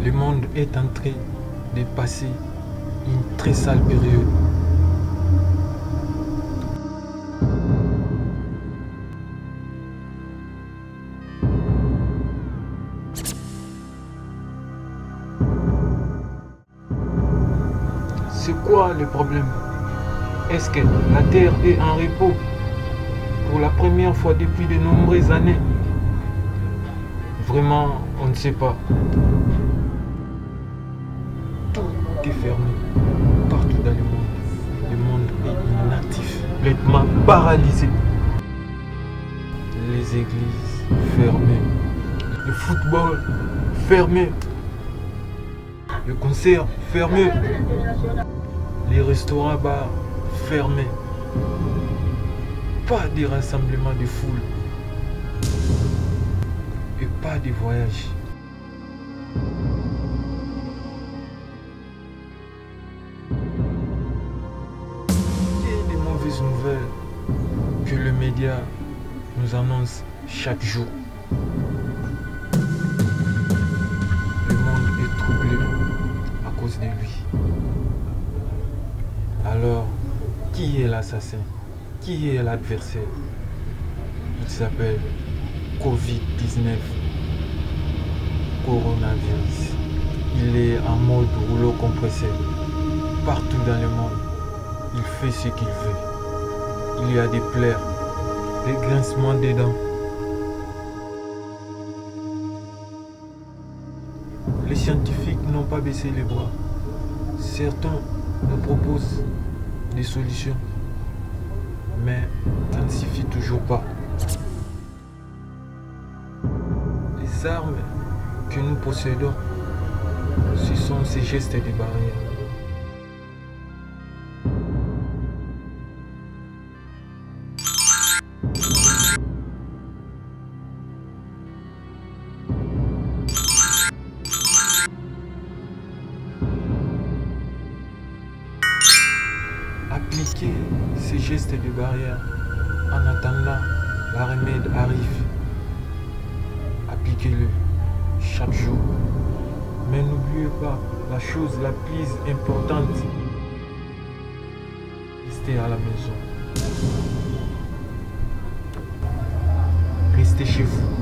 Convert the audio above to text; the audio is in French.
Le monde est en train de passer une très sale période. C'est quoi le problème? Est-ce que la Terre est en repos pour la première fois depuis de nombreuses années? Vraiment, on ne sait pas. Tout est fermé partout dans le monde. Le monde est inactif, complètement paralysé. Les églises fermées, le football fermé, le concert fermé, les restaurants, bars fermés. Pas de rassemblement de foule et pas de voyage. Et des mauvaises nouvelles que le média nous annonce chaque jour. Le monde est troublé à cause de lui. Alors, qui est l'assassin? Qui est l'adversaire? Il s'appelle Covid-19, coronavirus. Il est en mode rouleau compresseur. Partout dans le monde, il fait ce qu'il veut. Il y a des plaies, des grincements des dents. Les scientifiques n'ont pas baissé les bras. Certains nous proposent des solutions, mais ça ne suffit toujours pas. Les armes que nous possédons, ce sont ces gestes de barrière. Appliquez ces gestes de barrière en attendant la remède arrive. Appliquez-le chaque jour. Mais n'oubliez pas la chose la plus importante. Restez à la maison. Restez chez vous.